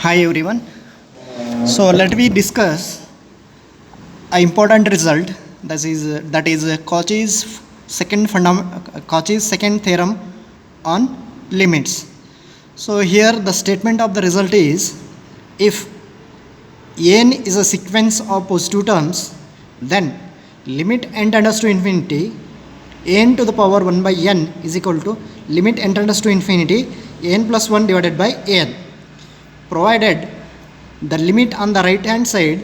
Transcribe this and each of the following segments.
Hi everyone. So let me discuss an important result that is Cauchy's second theorem on limits. So here the statement of the result is, if n is a sequence of positive terms, then limit n tends to infinity n to the power 1 by n is equal to limit n tends to infinity n plus 1 divided by n, provided the limit on the right hand side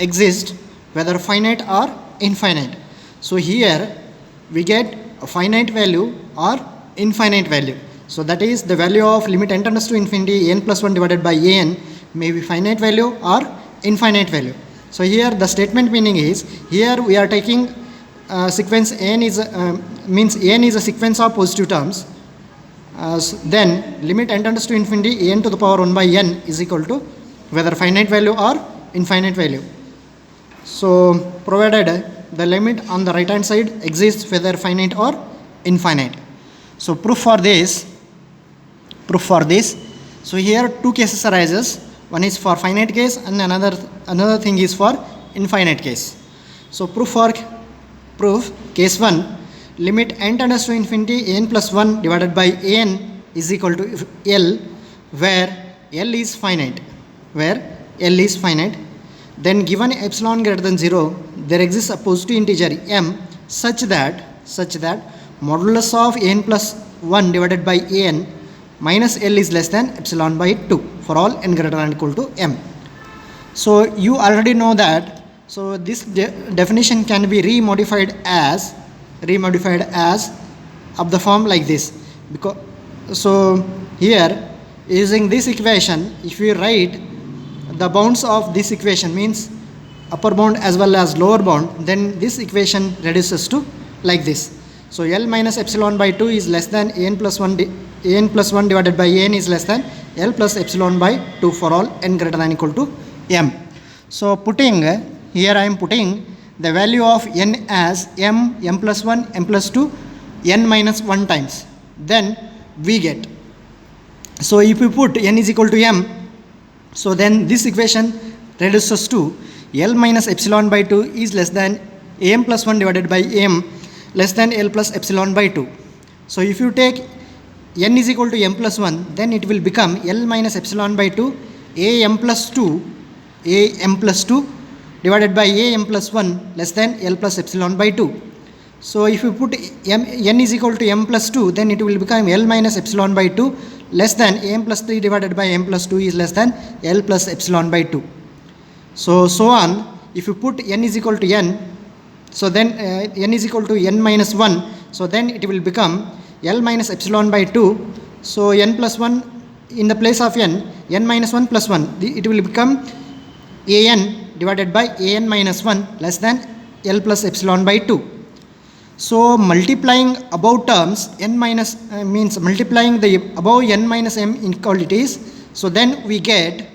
exists whether finite or infinite. So here we get a finite value or infinite value. So that is the value of limit n tends to infinity n plus 1 divided by n may be finite value or infinite value. So here the statement meaning is, here we are taking sequence n is means n is a sequence of positive terms. Then limit n tends to infinity n to the power 1 by n is equal to whether finite value or infinite value. So provided the limit on the right hand side exists whether finite or infinite. So proof for this. So here two cases arises. One is for finite case and another thing is for infinite case. So proof case 1, limit n tends to infinity n plus 1 divided by n is equal to L, where L is finite. Then given epsilon greater than 0, there exists a positive integer m such that modulus of n plus 1 divided by n minus L is less than epsilon by 2 for all n greater than or equal to m. So you already know that. So this definition can be remodified as of the form like this. So here, using this equation, if we write the bounds of this equation, means upper bound as well as lower bound, then this equation reduces to like this. So L minus epsilon by 2 is less than n plus 1 divided by n is less than L plus epsilon by 2 for all n greater than or equal to m. So here I am putting the value of n as m plus 1, m plus 2, n minus 1 times. Then we get. So if we put n is equal to m, so then this equation reduces to L minus epsilon by 2 is less than am plus 1 divided by m less than L plus epsilon by 2. So if you take n is equal to m plus 1, then it will become L minus epsilon by 2 am plus 2 divided by am plus 1 less than L plus epsilon by 2. So if you put n is equal to m plus 2, then it will become L minus epsilon by 2 less than am plus 3 divided by m plus 2 is less than L plus epsilon by 2. So on. If you put n is equal to n, so then n is equal to n minus 1, so then it will become L minus epsilon by 2. So n plus 1 in the place of n minus 1 plus 1, it will become an divided by an minus 1 less than L plus epsilon by 2. So multiplying above terms, n minus means multiplying the above n minus m inequalities. So then we get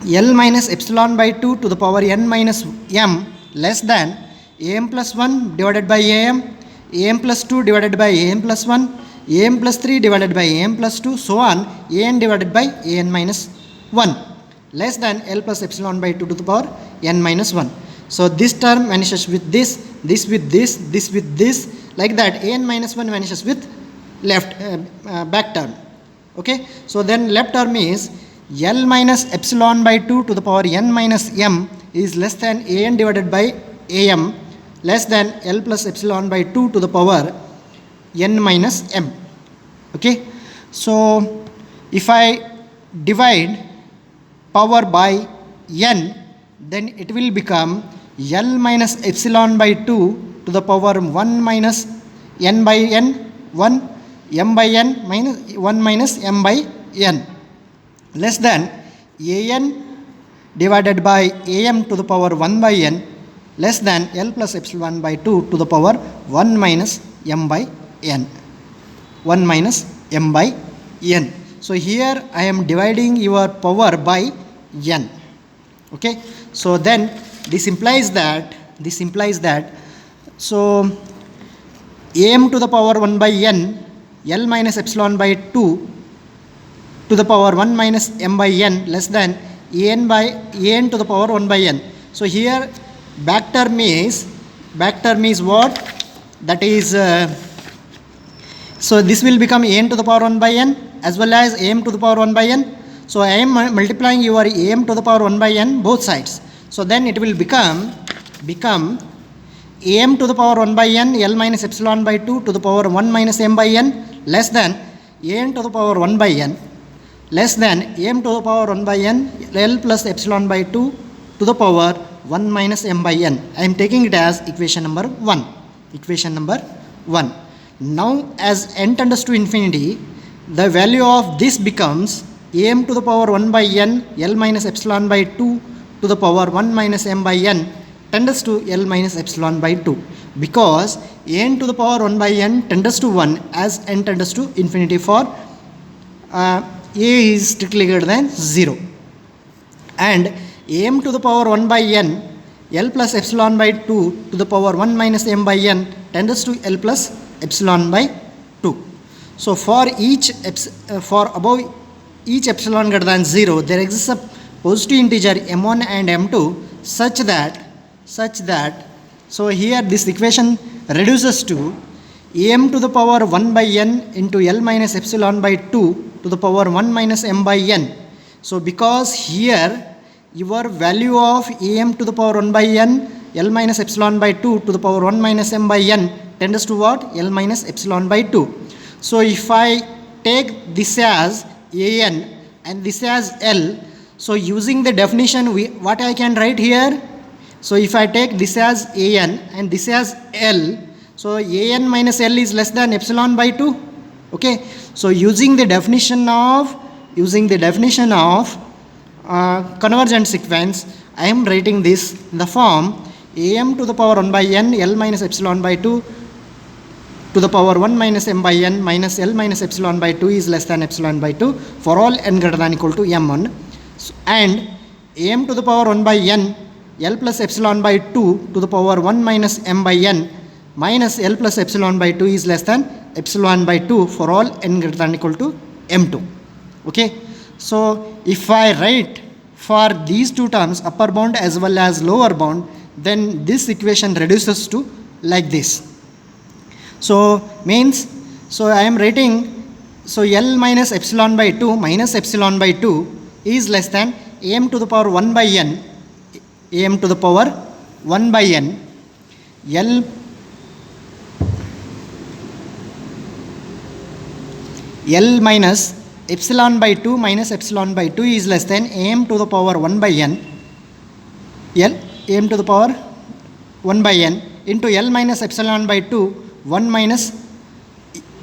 L minus epsilon by 2 to the power n minus m less than am plus 1 divided by am plus 2 divided by am plus 1, am plus 3 divided by am plus 2, so on, an divided by an minus 1 less than L plus epsilon by 2 to the power n minus 1. So this term vanishes with this with this, like that an minus 1 vanishes with back term. Okay, so then left term is L minus epsilon by 2 to the power n minus m is less than an divided by am less than L plus epsilon by 2 to the power n minus m. Okay, so if I divide power by n, then it will become L minus epsilon by 2 to the power 1 minus n by n, 1 m by n minus 1 minus m by n less than an divided by am to the power 1 by n less than L plus epsilon by 2 to the power 1 minus m by n. 1 minus m by n. So here I am dividing your power by n. Okay, so then this implies that so am to the power 1 by n, L minus epsilon by 2 to the power 1 minus m by n less than an by an to the power 1 by n. So here back term is what? That is so this will become an to the power 1 by n as well as am to the power 1 by n. So I am multiplying your am to the power 1 by n both sides. So then it will become am to the power 1 by n L minus epsilon by 2 to the power 1 minus m by n less than an to the power 1 by n less than m to the power 1 by n L plus epsilon by 2 to the power 1 minus m by n. I am taking it as equation number 1. Equation number 1. Now as n tends to infinity, the value of this becomes am to the power 1 by n L minus epsilon by 2 to the power 1 minus m by n tends to L minus epsilon by 2, because n to the power 1 by n tends to 1 as n tends to infinity for a is strictly greater than 0, and am to the power 1 by n L plus epsilon by 2 to the power 1 minus m by n tends to L plus epsilon by 2. So for for above each epsilon greater than 0, there exists a positive integer m1 and m2 such that so here this equation reduces to am to the power 1 by n into L minus epsilon by 2 to the power 1 minus m by n. So because here your value of am to the power 1 by n L minus epsilon by 2 to the power 1 minus m by n tends to what? L minus epsilon by 2. So if I take this as an and this as L, so using the definition what I can write here? So if I take this as an and this as L, so an minus L is less than epsilon by 2. Okay, so using the definition of convergent sequence, I am writing this in the form am to the power 1 by n L minus epsilon by 2 to the power 1 minus m by n minus L minus epsilon by 2 is less than epsilon by 2 for all n greater than equal to m1, and am to the power 1 by n L plus epsilon by 2 to the power 1 minus m by n minus L plus epsilon by 2 is less than epsilon by 2 for all n greater than equal to m2. Okay, so if I write for these two terms upper bound as well as lower bound, then this equation reduces to like this. So means, so I am writing, so L minus epsilon by 2 minus epsilon by 2 is less than am to the power 1 by n, am to the power 1 by n L minus epsilon by 2 minus epsilon by 2 is less than am to the power 1 by n L am to the power 1 by n into L minus epsilon by 2 1 minus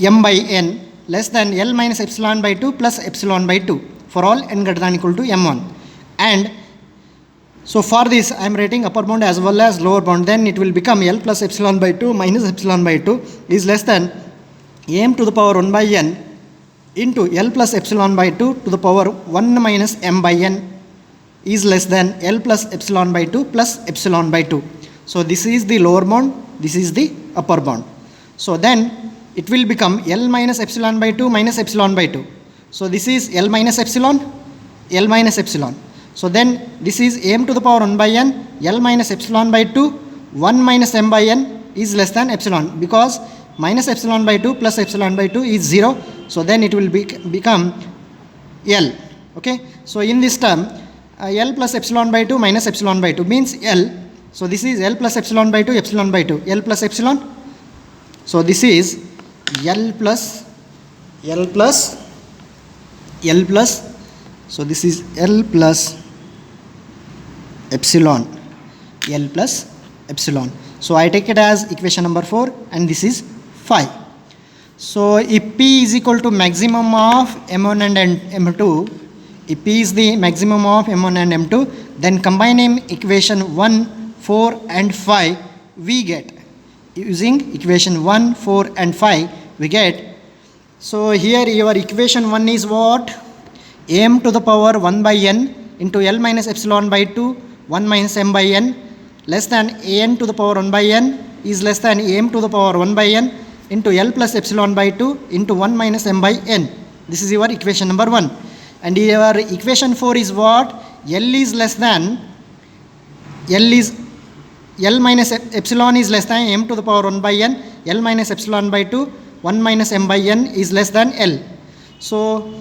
m by n less than L minus epsilon by 2 plus epsilon by 2 for all n greater than equal to m1. And so for this I am writing upper bound as well as lower bound, then it will become L plus epsilon by 2 minus epsilon by 2 is less than am to the power 1 by n into L plus epsilon by 2 to the power 1 minus m by n is less than L plus epsilon by 2 plus epsilon by 2. So this is the lower bound, this is the upper bound. So then it will become L minus epsilon by 2 minus epsilon by 2. So this is L minus epsilon, L minus epsilon. So then this is am to the power 1 by n L minus epsilon by 2 1 minus m by n is less than epsilon, because minus epsilon by 2 plus epsilon by 2 is 0. So then it will become L. Okay, so in this term L plus epsilon by 2 minus epsilon by 2 means L. So this is L plus epsilon by 2 epsilon by 2 L plus epsilon. So this is L plus so this is L plus epsilon, L plus epsilon. So I take it as equation number 4 and this is 5. So if P is equal to maximum of M1 and M2, if P is the maximum of M1 and M2, then combining equation 1, 4 and 5 we get, using equation 1, 4 and 5 we get. So here your equation 1 is what? am to the power 1 by n into L minus epsilon by 2 1 minus m by n less than an to the power 1 by n is less than am to the power 1 by n into L plus epsilon by 2 into 1 minus m by n. This is your equation number 1. And your equation 4 is what? L is less than, L minus epsilon is less than m to the power 1 by n, L minus epsilon by 2, 1 minus m by n is less than L. So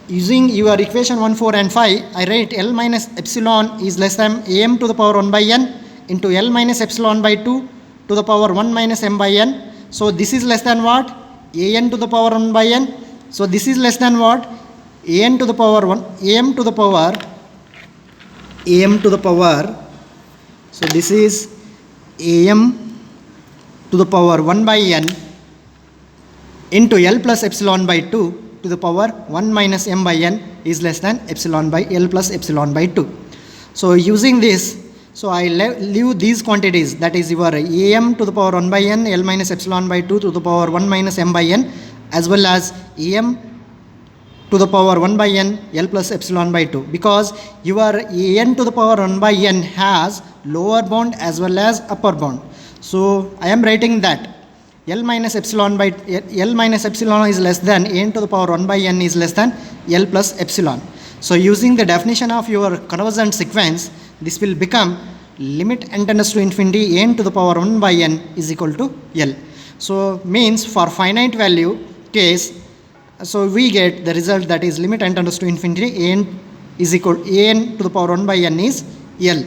using your equation 1, 4 and 5, I write L minus epsilon is less than am to the power 1 by n into L minus epsilon by 2 to the power 1 minus m by n. So this is less than what? An to the power 1 by n. So this is less than what? An to the power 1, am to the power, so this is am to the power 1 by n into L plus epsilon by 2 to the power 1 minus m by n is less than epsilon by L plus epsilon by 2. So using this, so I leave these quantities, that is your am to the power 1 by n, L minus epsilon by 2 to the power 1 minus m by n, as well as am to the power 1 by n, L plus epsilon by 2, because your an to the power 1 by n has lower bound as well as upper bound. So I am writing that L minus epsilon is less than an to the power 1 by n is less than L plus epsilon. So using the definition of your convergent sequence, this will become limit n tends to infinity n to the power 1 by n is equal to L. So means for finite value case, so we get the result that is limit n tends to infinity n is equal n to the power 1 by n is L.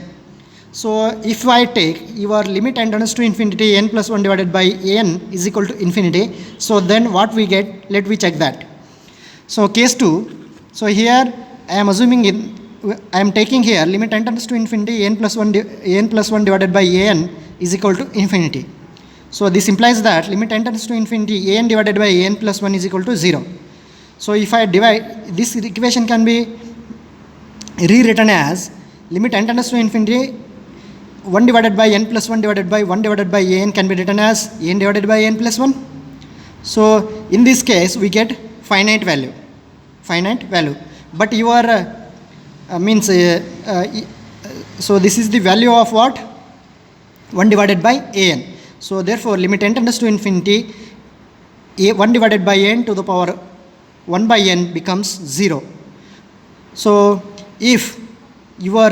So if I take your limit n tends to infinity n plus 1 divided by n is equal to infinity, so then what we get, let me check that. So case 2, so here I am assuming I am taking here limit n tends to infinity n plus 1 divided by n is equal to infinity. So this implies that limit n tends to infinity n divided by n plus 1 is equal to 0. So if I divide, this equation can be rewritten as limit n tends to infinity 1 divided by n plus 1 divided by 1 divided by n can be written as n divided by n plus 1. So in this case we get finite value. But your so this is the value of what? 1 divided by an. So therefore limit n tends to infinity 1 divided by n to the power 1 by n becomes 0. So if your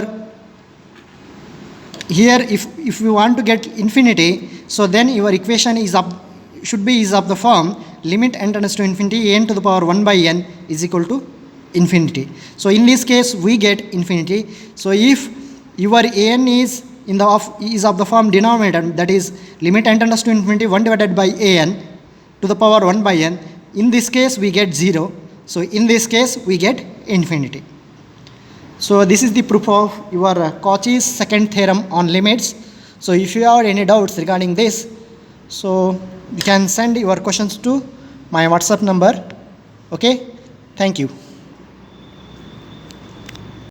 here if you want to get infinity, so then your equation is should be of the form limit n tends to infinity n to the power 1 by n is equal to infinity. So in this case we get infinity. So if your an is of the form denominator, that is limit n tends to infinity 1 divided by an to the power 1 by n, in this case we get 0. So in this case we get infinity. So this is the proof of your Cauchy's second theorem on limits. So if you have any doubts regarding this, so you can send your questions to my WhatsApp number. Okay, thank you.